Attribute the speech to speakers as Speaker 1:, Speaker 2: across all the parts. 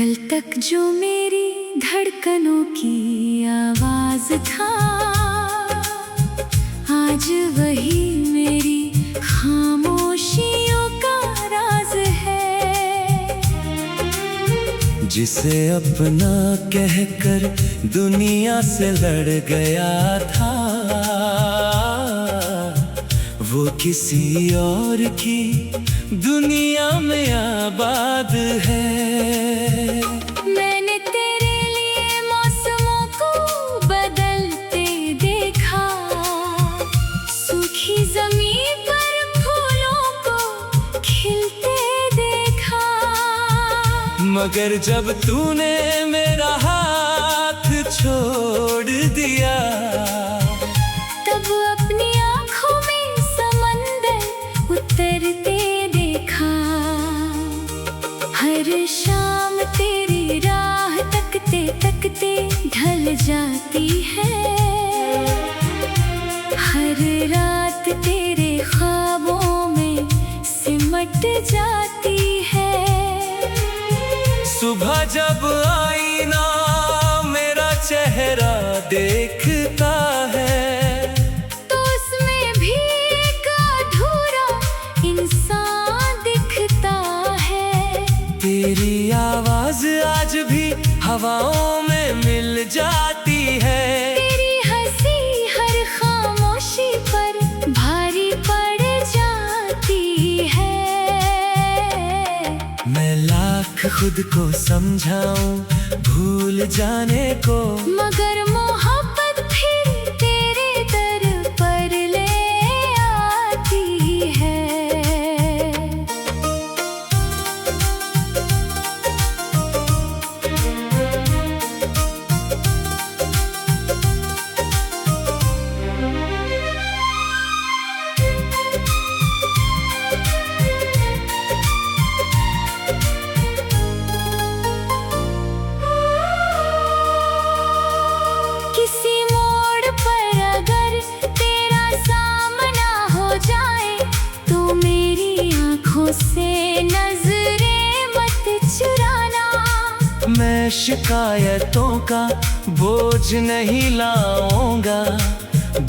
Speaker 1: कल तक जो मेरी धड़कनों की आवाज था, आज वही मेरी खामोशियों का राज है।
Speaker 2: जिसे अपना कहकर दुनिया से लड़ गया था, वो किसी और की दुनिया में आबाद है।
Speaker 1: मैंने तेरे लिए मौसमों को बदलते देखा, सूखी जमीन पर फूलों को खिलते देखा।
Speaker 2: मगर जब तूने मेरा हाथ छोड़ दिया,
Speaker 1: तब अपनी आँखों में समंदर उतरते देखा। हर शाम तेरी राह तकते तकते ढल जाती है, हर रात तेरे ख्वाबों में सिमट जाती है।
Speaker 2: सुबह जब आईना मेरा चेहरा देखता है,
Speaker 1: तो उसमें भी एक अधूरा इंसान दिखता है।
Speaker 2: तेरी आवाज आज भी हवाओं में मिल जाती है।
Speaker 1: तेरी हंसी हर खामोशी पर भारी पड़ जाती है।
Speaker 2: मैं लाख खुद को समझाऊं भूल जाने को,
Speaker 1: मगर मोहब्बत फिर तेरे दर पर ले आती है। किसी मोड़ पर अगर तेरा सामना हो जाए, तो मेरी आँखों से नजरें मत चुराना।
Speaker 2: मैं शिकायतों का बोझ नहीं लाऊंगा,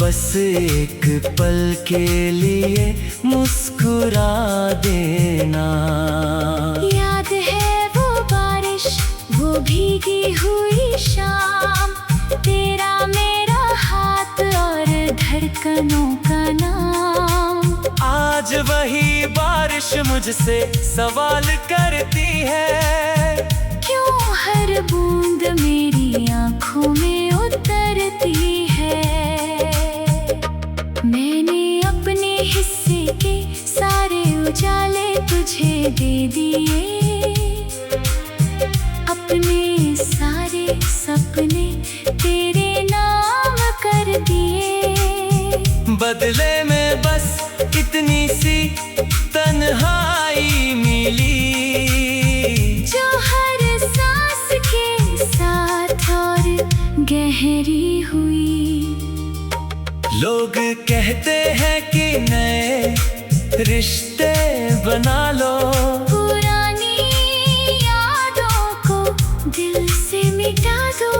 Speaker 2: बस एक पल के लिए मुस्कुरा देना।
Speaker 1: याद है वो बारिश, वो भीगी हुई शाम, तेरा मेरा हाथ और धड़कनों का नाम।
Speaker 2: आज वही बारिश मुझसे सवाल करती है,
Speaker 1: क्यों हर बूंद मेरी आँखों में उतरती है। मैंने अपने हिस्से के सारे उजाले तुझे दे दिए, अपने सारे सपने तेरे नाम कर दिए।
Speaker 2: बदले में बस इतनी सी तन्हाई मिली,
Speaker 1: जो हर सांस के साथ और गहरी हुई।
Speaker 2: लोग कहते हैं कि नए रिश्ते बना लो,
Speaker 1: पुरानी यादों को दिल से मिटा दो।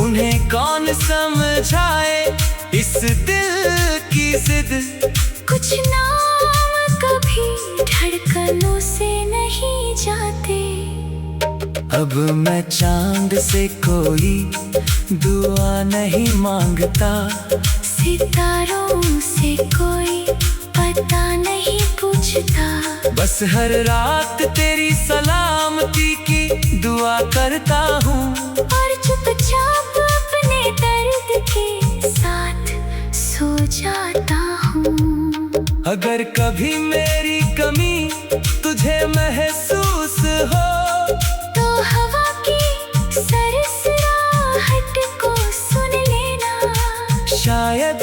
Speaker 2: उन्हें कौन समझाए इस दिल की जिद।
Speaker 1: कुछ नाम कभी धड़कनों से नहीं जाते।
Speaker 2: अब मैं चांद से कोई दुआ नहीं मांगता,
Speaker 1: सितारों से कोई पता नहीं पूछता।
Speaker 2: बस हर रात तेरी सलामती की दुआ करता हूँ,
Speaker 1: और चुपचाप अपने दर्द के साथ सो जाता हूँ।
Speaker 2: अगर कभी मेरी कमी तुझे महसूस हो,
Speaker 1: तो हवा की सरसराहट को सुन लेना।
Speaker 2: शायद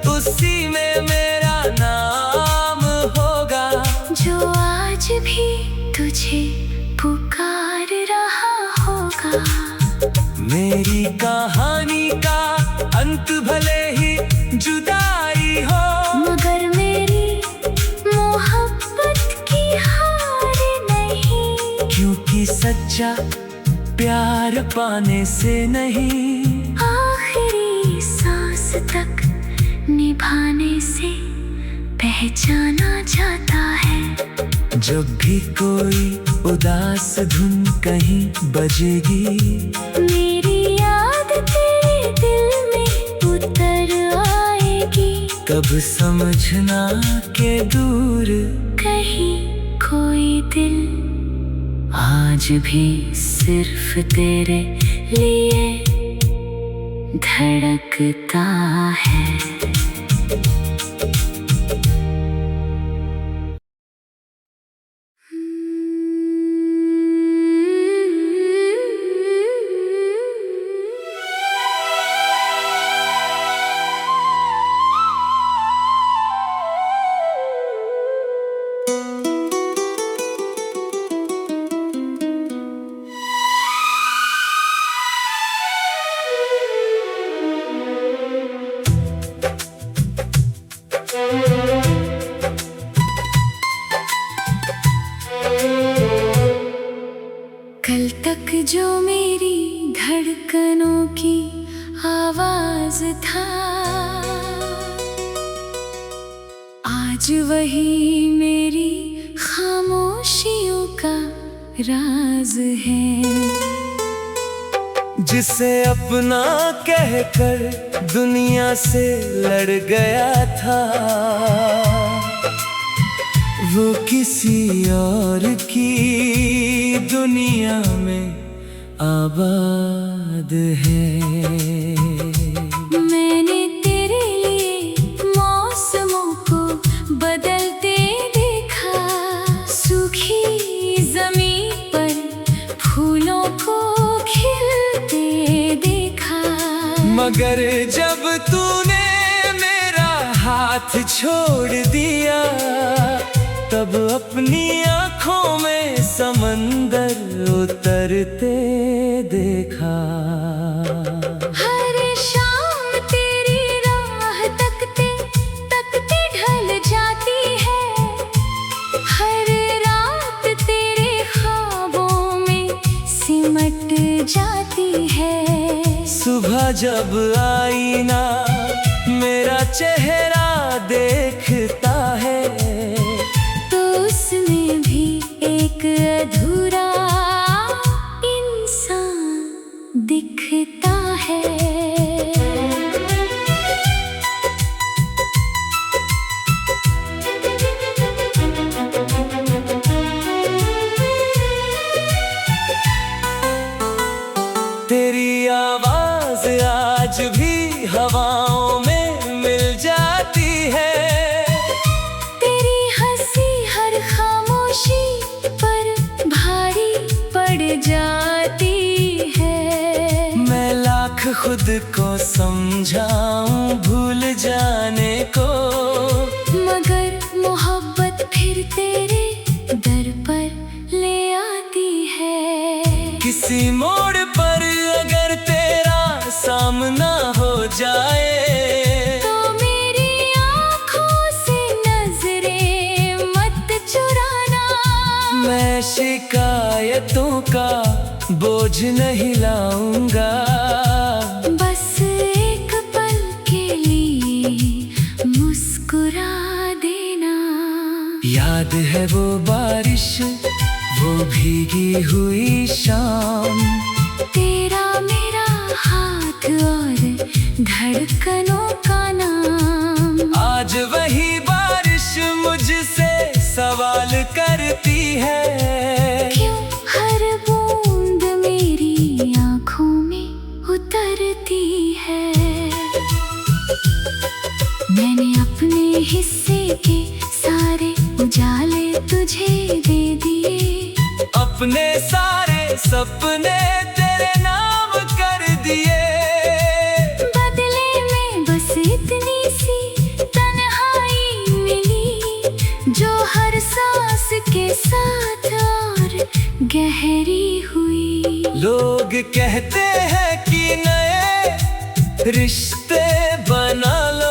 Speaker 2: उसी में मेरा नाम होगा,
Speaker 1: जो आज भी तुझे पुकार रहा होगा।
Speaker 2: मेरी कहानी का अंत भले ही जुदाई हो,
Speaker 1: मगर मेरी मोहब्बत की हार नहीं।
Speaker 2: क्योंकि सच्चा प्यार पाने से नहीं,
Speaker 1: आखिरी सांस तक निभाने से पहचाना जाता है।
Speaker 2: जब भी कोई उदास धुन कहीं बजेगी,
Speaker 1: मेरी याद तेरे दिल में उतर आएगी।
Speaker 2: कब समझना के दूर
Speaker 1: कहीं कोई दिल आज भी सिर्फ तेरे लिए धड़कता है। कल तक जो मेरी धड़कनों की आवाज था, आज वही मेरी खामोशियों का राज है।
Speaker 2: जिसे अपना कहकर दुनिया से लड़ गया था, वो किसी और की दुनिया में आबाद है।
Speaker 1: मैंने तेरे लिए मौसमों को बदलते देखा, सूखी जमीन पर फूलों को खिलते देखा।
Speaker 2: मगर जब तूने मेरा हाथ छोड़ दिया, तब अपनी आँखों में समंदर उतरते देखा।
Speaker 1: हर शाम तेरी राह तकते तकते ढल जाती है, हर रात तेरे ख्वाबों में सिमट जाती है।
Speaker 2: सुबह जब आईना मेरा चेहरा देखता है,
Speaker 1: उसमें भी एक अधूरा इंसान दिखता है।
Speaker 2: तेरी आवाज आज भी हवाओं में मिल जाती है,
Speaker 1: पर भारी पड़ जाती है।
Speaker 2: मैं लाख खुद को समझाऊं भूल जाने को,
Speaker 1: मगर मोहब्बत फिर तेरे दर पर ले आती है।
Speaker 2: किसी मोड़ पर अगर तेरा सामना हो जाए,
Speaker 1: तो मेरी आँखों से नजरें मत चुराना।
Speaker 2: मैं शिकायतों का बोझ नहीं लाऊंगा,
Speaker 1: बस एक पल के लिए मुस्कुरा देना।
Speaker 2: याद है वो बारिश, वो भीगी हुई शाम,
Speaker 1: तेरा मेरा हाथ और धड़कनों का नाम।
Speaker 2: आज वही बारिश मुझसे सवाल करती है,
Speaker 1: क्यों हर बूंद मेरी आँखों में उतरती है। मैंने अपने हिस्से के सारे उजाले तुझे दे दिए,
Speaker 2: अपने सारे सपने तेरे नाम कर दिए।
Speaker 1: बदले में बस इतनी सी तन्हाई मिली, जो हर सांस के साथ और गहरी हुई।
Speaker 2: लोग कहते हैं कि नए रिश्ते बना लो,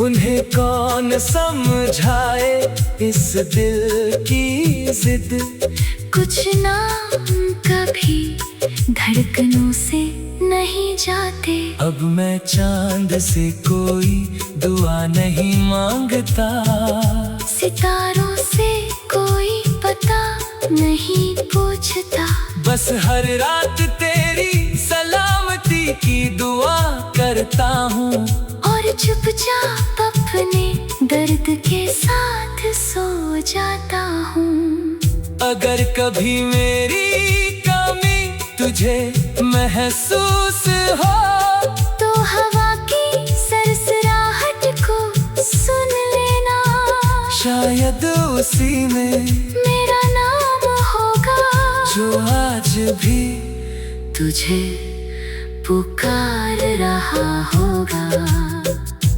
Speaker 2: उन्हें कौन समझाए इस दिल की जिद।
Speaker 1: कुछ नाम कभी धड़कनों से नहीं जाते।
Speaker 2: अब मैं चांद से कोई दुआ नहीं मांगता,
Speaker 1: सितारों से कोई पता नहीं पूछता।
Speaker 2: बस हर रात तेरी सलामती की दुआ करता हूँ,
Speaker 1: और चुपचाप अपने दर्द के साथ सो जाता हूँ।
Speaker 2: अगर कभी मेरी कमी तुझे महसूस हो,
Speaker 1: तो हवा की सरसराहट को सुन लेना।
Speaker 2: शायद उसी में
Speaker 1: मेरा नाम होगा,
Speaker 2: जो आज भी
Speaker 1: तुझे पुकार रहा होगा।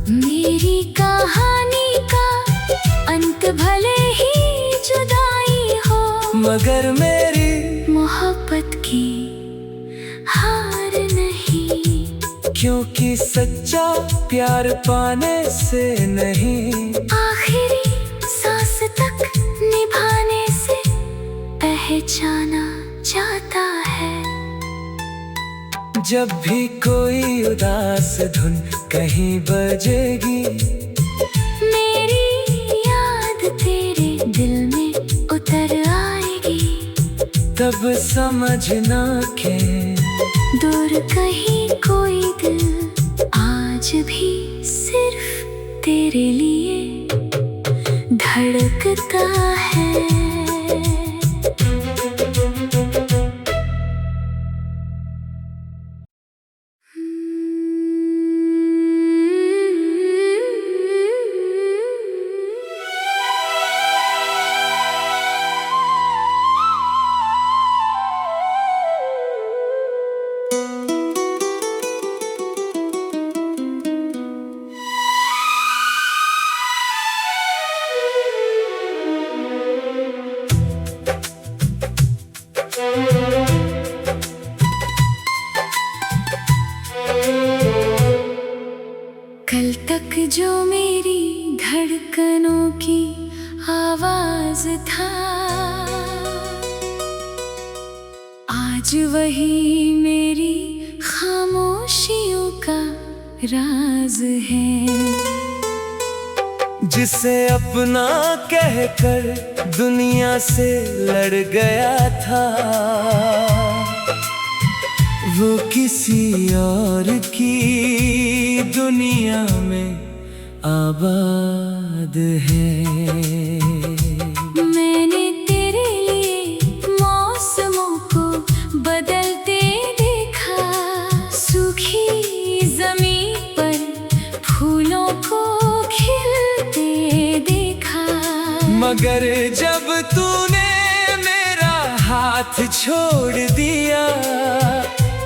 Speaker 1: मेरी कहानी का अंत भले ही जुदाई हो,
Speaker 2: मगर मेरी
Speaker 1: मोहब्बत की हार नहीं।
Speaker 2: क्योंकि सच्चा प्यार पाने से नहीं,
Speaker 1: आखिरी सांस तक निभाने से पहचाना जाता है।
Speaker 2: जब भी कोई उदास धुन कहीं बजेगी,
Speaker 1: मेरी याद तेरे दिल में उतर आएगी।
Speaker 2: तब समझना के
Speaker 1: दूर कहीं कोई दिल आज भी सिर्फ तेरे लिए धड़कता है। कल तक जो मेरी धड़कनों की आवाज था, आज वही मेरी खामोशियों का राज है।
Speaker 2: जिसे अपना कहकर दुनिया से लड़ गया था, वो किसी और की दुनिया में आबाद है।
Speaker 1: मैंने तेरे लिए मौसमों को बदलते देखा, सूखी जमीन पर फूलों को खिलते देखा।
Speaker 2: मगर जब तूने मेरा हाथ छोड़ दिया,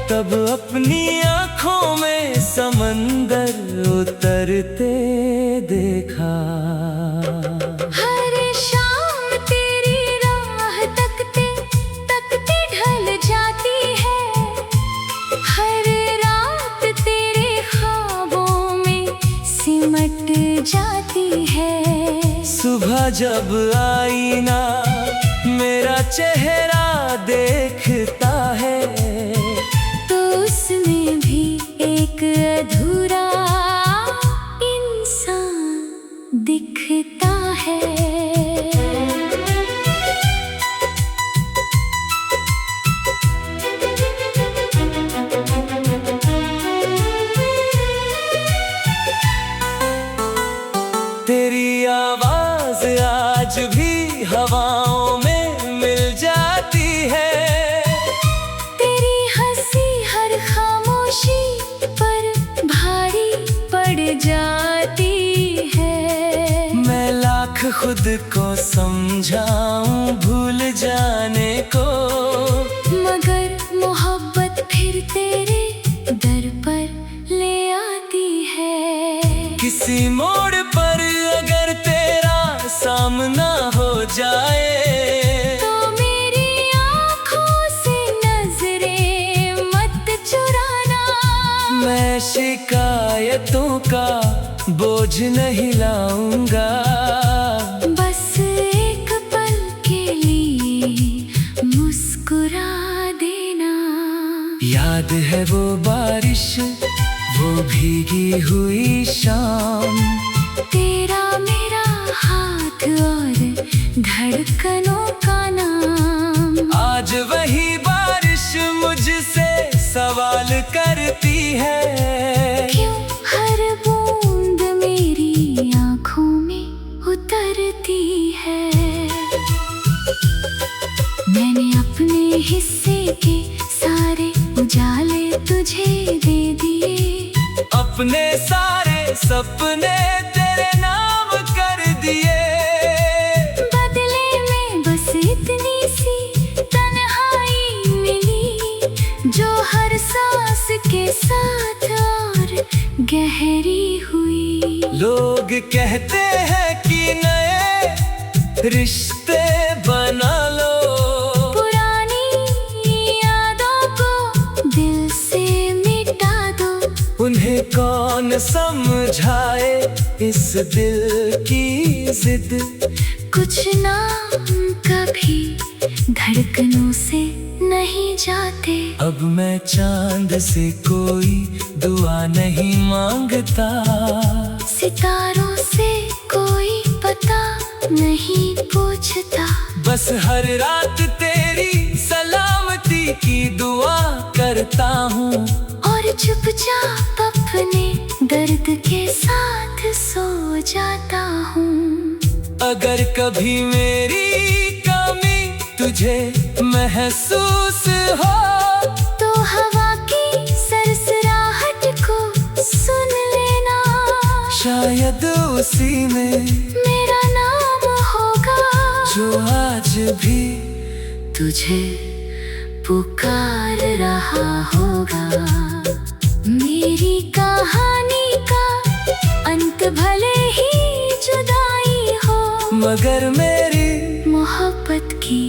Speaker 2: तब अपनी आँखों में समंदर उतरते देखा।
Speaker 1: हर शाम तेरी राह तकते तकते ढल जाती है, हर रात तेरे ख्वाबों में सिमट जाती है।
Speaker 2: सुबह जब आईना मेरा चेहरा देखता है,
Speaker 1: तो उसमें भी एक अधूरा इंसान दिखता है।
Speaker 2: तेरी आवाज आज भी हवाओं में मिल जाती है,
Speaker 1: तेरी हंसी हर खामोशी पर भारी पड़ जाती है।
Speaker 2: मैं लाख खुद को समझाऊं भूल जाने को,
Speaker 1: मगर मोहब्बत फिर तेरे दर पर ले आती है।
Speaker 2: किसी मोड़ पर अगर तेरा सामना हो जाए,
Speaker 1: तो मेरी आँखों से नजरें मत चुराना।
Speaker 2: मैं शिकायतों का बोझ नहीं लाऊंगा,
Speaker 1: बस
Speaker 2: है वो बारिश, वो भीगी हुई शाम।
Speaker 1: तेरा मेरा हाथ और धड़कनों का नाम।
Speaker 2: आज वही बारिश मुझसे सवाल करती है,
Speaker 1: क्यों हर बूंद मेरी आँखों में उतरती है। मैंने अपने हिस्से के सारे उजाले तुझे दे दिए,
Speaker 2: अपने सारे सपने तेरे नाम कर दिए।
Speaker 1: बदले में बस इतनी सी तन्हाई मिली, जो हर सांस के साथ और गहरी हुई।
Speaker 2: लोग कहते हैं कि नए रिश्ते बना लो, उन्हें कौन समझाए इस दिल की जिद।
Speaker 1: कुछ नाम कभी धड़कनों से नहीं जाते।
Speaker 2: अब मैं चांद से कोई दुआ नहीं मांगता,
Speaker 1: सितारों से कोई पता नहीं पूछता।
Speaker 2: बस हर रात तेरी सलामती की दुआ करता हूँ,
Speaker 1: और चुपचाप अपने दर्द के साथ सो जाता हूँ।
Speaker 2: अगर कभी मेरी कमी तुझे महसूस हो,
Speaker 1: तो हवा की सरसराहट को सुन लेना।
Speaker 2: शायद उसी में
Speaker 1: मेरा नाम होगा,
Speaker 2: जो आज भी
Speaker 1: तुझे पुकार रहा होगा। मेरी कहानी का अंत भले ही जुदाई हो,
Speaker 2: मगर मेरी
Speaker 1: मोहब्बत की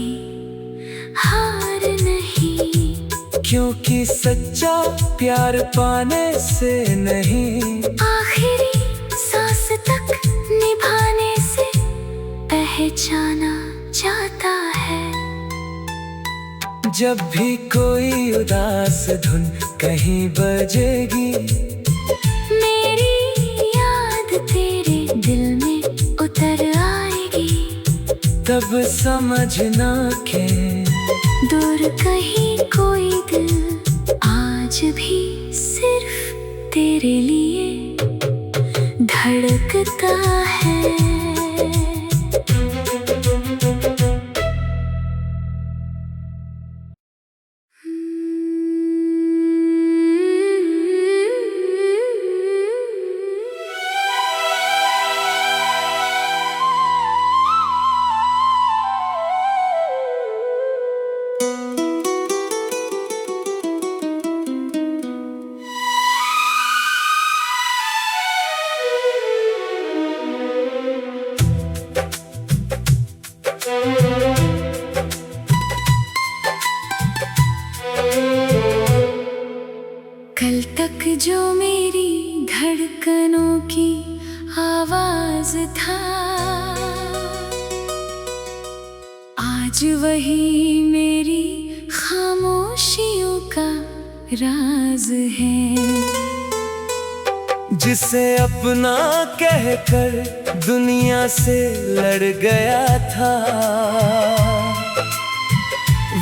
Speaker 1: हार नहीं।
Speaker 2: क्योंकि सच्चा प्यार पाने से नहीं,
Speaker 1: आखिरी सांस तक निभाने से पहचाना जाता है।
Speaker 2: जब भी कोई उदास धुन कहीं बजेगी,
Speaker 1: मेरी याद तेरे दिल में उतर आएगी।
Speaker 2: तब समझना के
Speaker 1: दूर कहीं कोई दिल आज भी सिर्फ तेरे लिए धड़कता है। कल तक जो मेरी धड़कनों की आवाज था, आज वही मेरी खामोशियों का राज है।
Speaker 2: जिसे अपना कहकर दुनिया से लड़ गया था,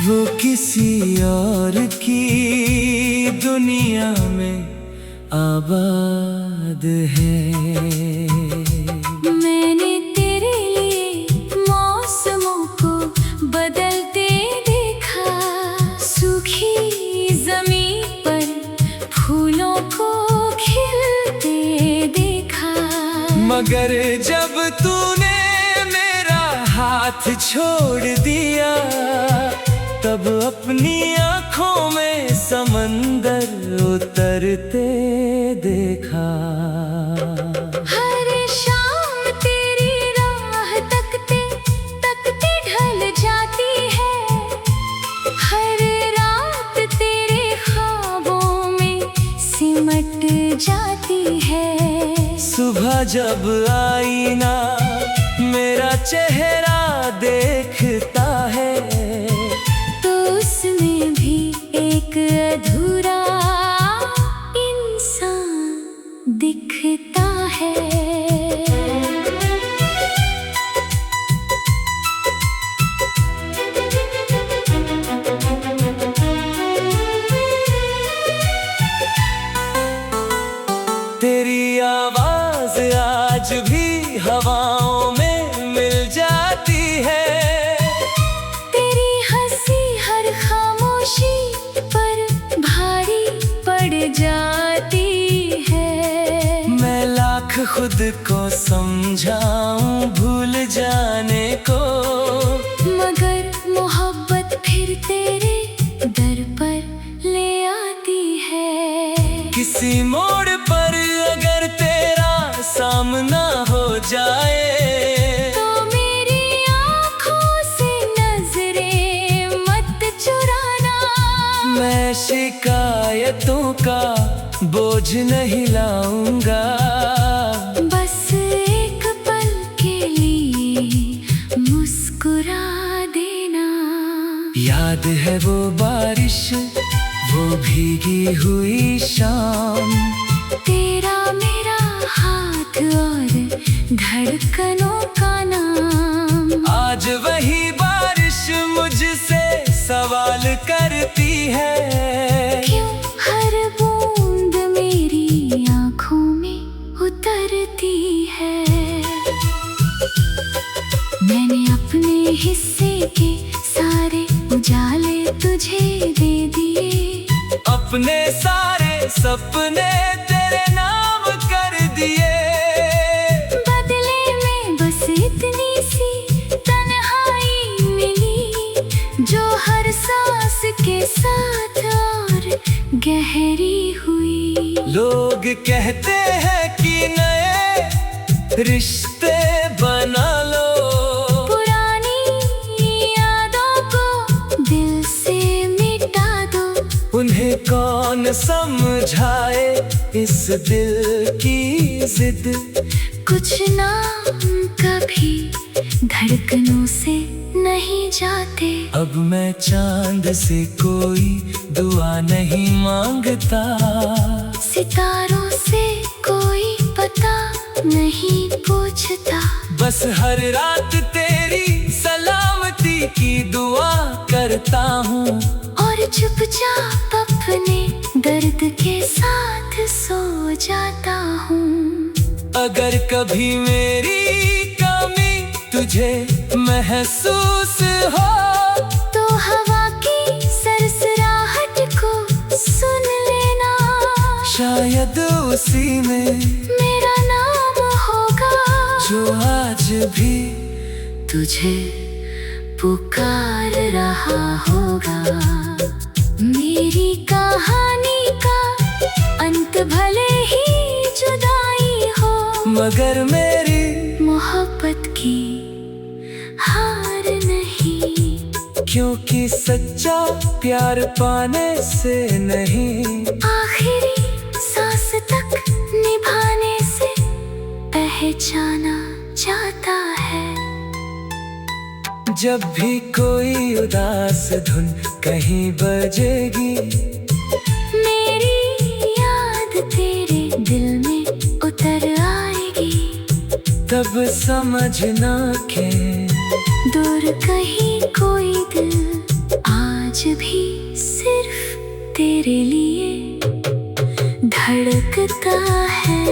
Speaker 2: वो किसी और की दुनिया में आबाद है।
Speaker 1: मैंने तेरे लिए मौसमों को बदलते देखा, सूखी जमीन पर फूलों को खिलते देखा।
Speaker 2: मगर जब तूने मेरा हाथ छोड़ दिया, तब अपनी आँखों में समंदर उतरते देखा।
Speaker 1: हर शाम तेरी राह तकते तकते ढल जाती है, हर रात तेरे ख्वाबों में सिमट जाती है।
Speaker 2: सुबह जब आईना मेरा चेहरा देखता है,
Speaker 1: तो उसमें भी एक अधूरा
Speaker 2: हवाओं में मिल जाती है।
Speaker 1: तेरी हंसी हर खामोशी पर भारी पड़ जाती है।
Speaker 2: मैं लाख खुद को समझाऊं भूल जाने को,
Speaker 1: मगर मोहब्बत फिर तेरे दर पर ले आती है।
Speaker 2: किसी मोड़ पर अगर तेरा सामना हो जाए,
Speaker 1: तो मेरी आँखों से नजरें मत चुराना।
Speaker 2: मैं शिकायतों का बोझ नहीं लाऊंगा।
Speaker 1: बस एक पल के लिए मुस्कुरा देना।
Speaker 2: याद है वो बारिश, वो भीगी हुई शाम,
Speaker 1: तेरा मेरा हाथ और धड़कनों का नाम।
Speaker 2: आज वही बारिश मुझसे सवाल करती है।
Speaker 1: क्यों हर बूंद मेरी आँखों में उतरती है। मैंने अपने हिस्से के सारे उजाले तुझे दे दिए।
Speaker 2: अपने सारे सपने तेरे नाम कर दिए।
Speaker 1: बदले में बस इतनी सी तन्हाई मिली, जो हर सांस के साथ और गहरी हुई।
Speaker 2: लोग कहते हैं कि नए रिश्ते बना लो, उन्हें कौन समझाए इस दिल की जिद।
Speaker 1: कुछ नाम कभी धड़कनों से नहीं जाते।
Speaker 2: अब मैं चांद से कोई दुआ नहीं मांगता,
Speaker 1: सितारों से कोई पता नहीं पूछता।
Speaker 2: बस हर रात तेरी सलामती की दुआ करता हूँ,
Speaker 1: और चुपचाप अपने दर्द के साथ सो जाता हूँ।
Speaker 2: अगर कभी मेरी कमी तुझे महसूस हो,
Speaker 1: तो हवा की सरसराहट को सुन लेना।
Speaker 2: शायद उसी में
Speaker 1: मेरा नाम होगा,
Speaker 2: जो आज भी
Speaker 1: तुझे पुकार रहा होगा। मेरी कहानी का अंत भले ही जुदाई हो,
Speaker 2: मगर मेरी
Speaker 1: मोहब्बत की हार नहीं।
Speaker 2: क्योंकि सच्चा प्यार पाने से नहीं,
Speaker 1: आखिरी सांस तक निभाने से पहचाना जाता है।
Speaker 2: जब भी कोई उदास धुन कहीं बजेगी,
Speaker 1: मेरी याद तेरे दिल में उतर आएगी।
Speaker 2: तब समझना के
Speaker 1: दूर कहीं कोई दिल आज भी सिर्फ तेरे लिए धड़कता है।